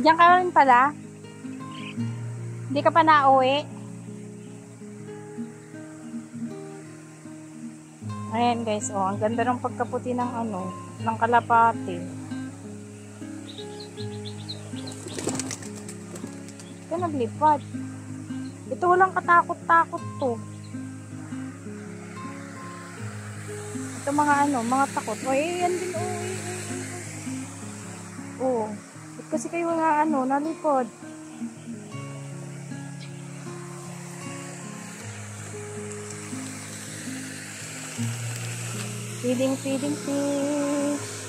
Diyan ka rin pala? Hindi ka pa nauwi? Ayan guys, oh, ang ganda ng pagkaputi ng ano, ng kalapati. Ito naglipad. Ito walang katakot-takot to. Ito mga ano, mga takot. Oh, yan din, oh. Oh, kasi kayo nga ano, nalipad. Feeding fish.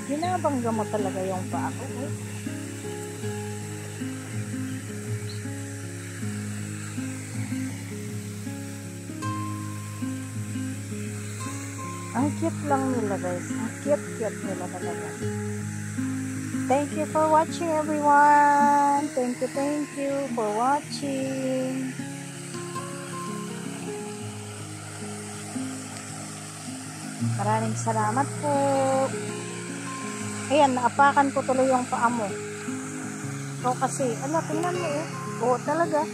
Ginabangga mo talaga yung paa ko. Eh. Ang cute lang nila guys. Ang cute nila talaga. Thank you for watching everyone. Thank you for watching. Maraming salamat po. Ayan, naapakan ko tuloy yung paa mo. So kasi, ala, tingnan mo eh. Oo, talaga.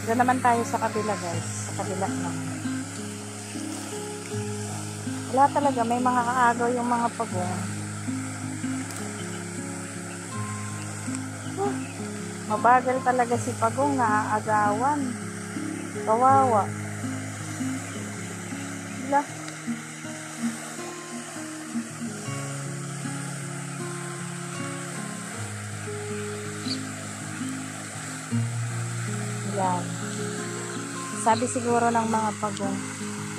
Doon naman tayo sa kabila guys. Sa kabila naman. Wala talaga, may mga kaagaw yung mga pagong. Mabagal talaga si pagong, naaagawan. Kawawa. Wala. Yan. Sabi siguro ng mga pagong,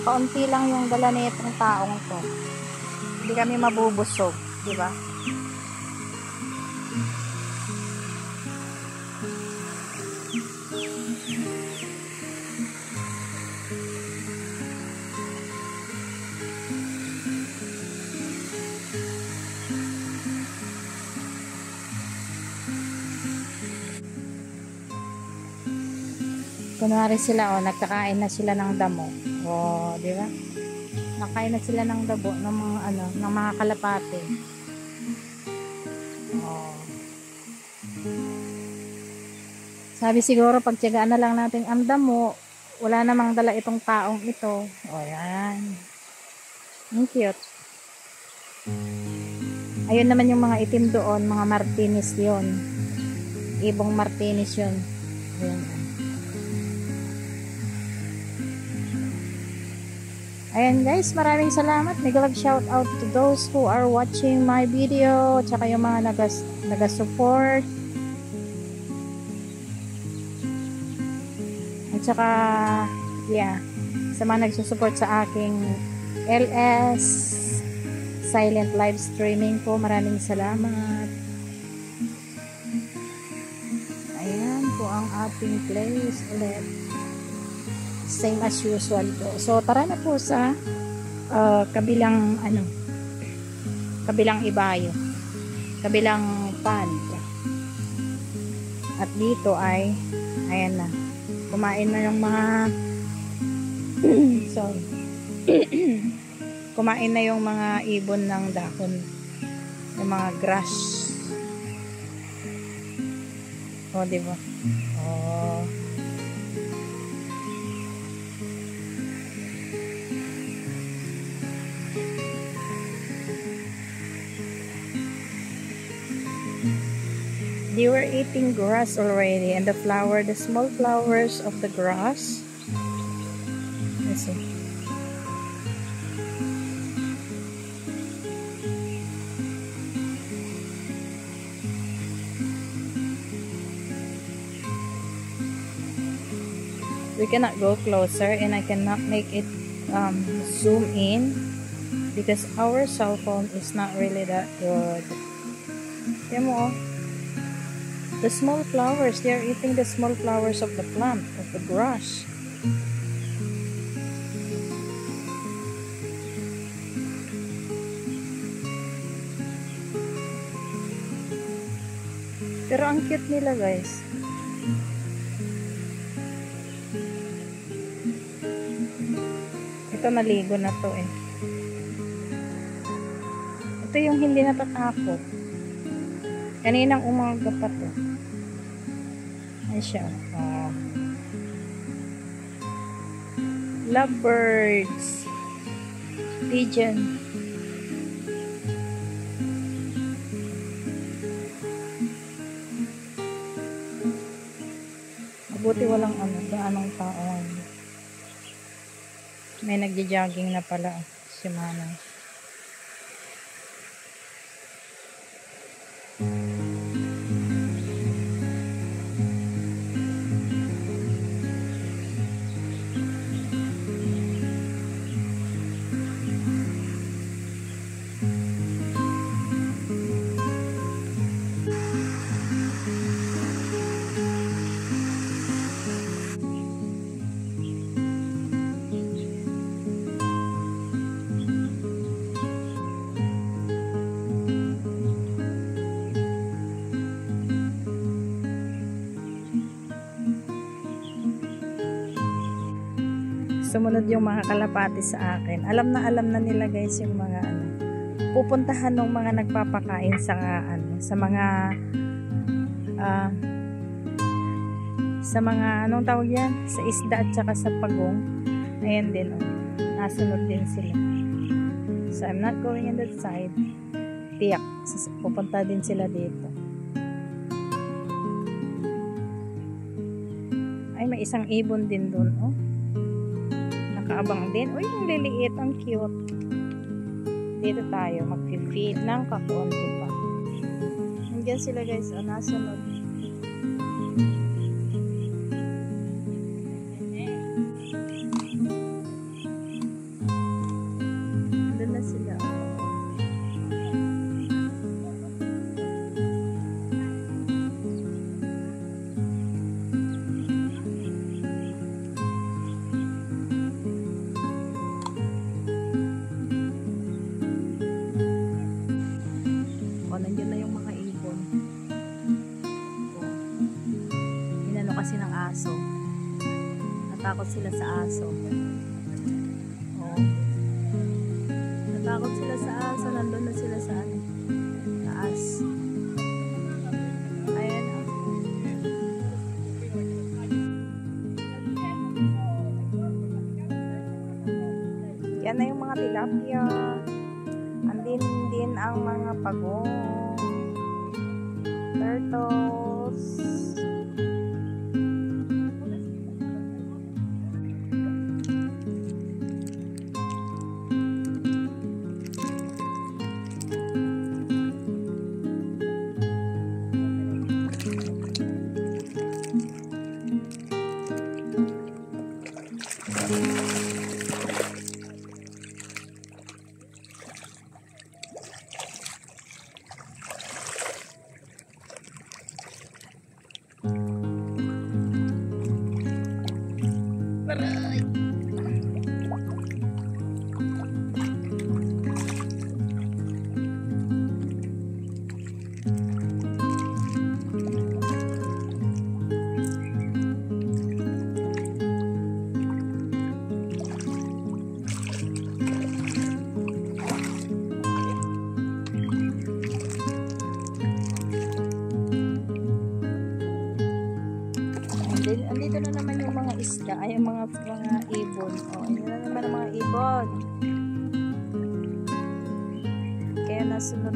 kaunti lang yung dala nitong taong to. Hindi kami mabubusog, di ba? Kunwari sila, oh, nagkakain na sila ng damo. Oh, di ba? Nakain na sila ng dabo ng mga ano, ng mga kalapate. Oh. Sabi siguro pagtiyagaan na lang natin ang damo, wala namang dala itong taong ito. Oh, yan. Ang cute. Ayun naman yung mga itim doon, mga Martinez 'yon. Ibong Martinez 'yon. Ayun. Ayan guys, maraming salamat. Mega love shout out to those who are watching my video, at saka yung mga naga-support. At saka, yeah, sa mga nagsusupport sa aking LS silent live streaming po, maraming salamat. Ayan po ang ating place ulit. Same as usual po. So, tara na po sa kabilang ibayo. Kabilang pond. At dito ay, ayan na. Kumain na yung mga sorry. Kumain na yung mga ibon ng dahon. Yung mga grass. O, diba? O. They were eating grass already, and the small flowers of the grass. Let's see. We cannot go closer, and I cannot make it zoom in because our cell phone is not really that good. Yan mo, oh. The small flowers, they are eating the small flowers of the plant, of the grass. Pero ang cute nila, guys. Ito, naligo na to eh. Ito yung hindi natatakot. Kaninang umaga pa to. Ayan siya. Lovebirds. Pigeon. Mabuti walang gaanong taon. May nagja-jogging na pala si Manang. Sumunod yung mga kalapati sa akin. Alam na nila, guys, yung mga pupuntahan ng mga nagpapakain sa mga anong tawag yan? Sa isda at saka sa pagong. Ayan din, oh. Nasunod din sila. So I'm not going in that side. Tiyak, pupunta din sila dito. Ay, may isang ibon din dun, oh. Nakaabang din. Uy, yung liliit, ang cute. Dito tayo, mag-feed ng kakaunti pa. Nandiyan sila, guys. O, nasunod. Doon na sila. Nandiyan na yung mga ibon. Inano kasi ng aso. Natakot sila sa aso. Natakot sila sa aso. Nandun na sila sa taas. Ayan. Yan na yung mga tilapia. Andin din ang mga pagong, turtles. Aray! Andito na naman yung mga isda, ay yung mga ibon. Oh, ayun na naman ang mga ibon. Kaya nasunod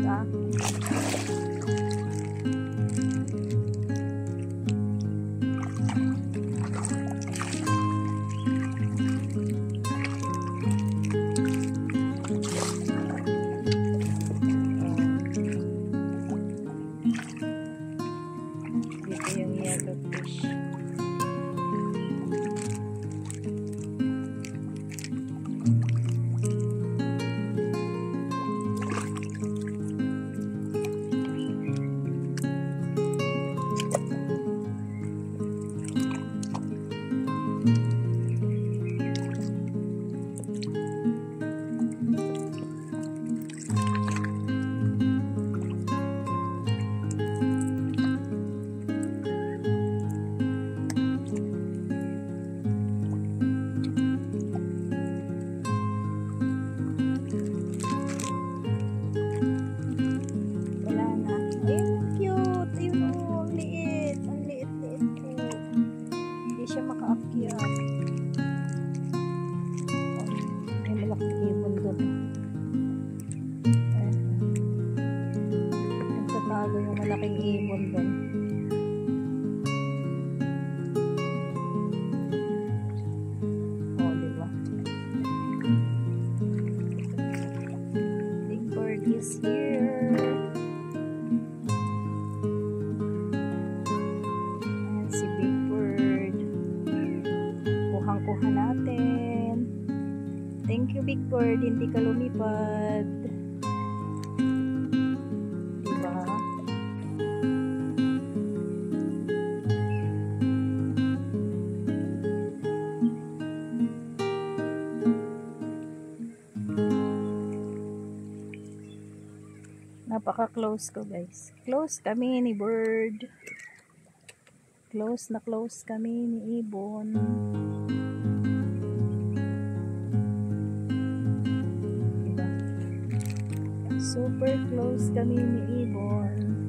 Dito yung yellow fish. May malaking ibon doon. Nagtatago yung malaking ibon doon. Oh, diba? Big bird is here. Ayan si Big Bird. Kuhang-kuha natin. Thank you, Big Bird. Hindi ka lumipad. Diba? Napaka-close ko, guys. Close kami ni Bird. Close na close kami ni Ibon. Super close kami ni Ibon.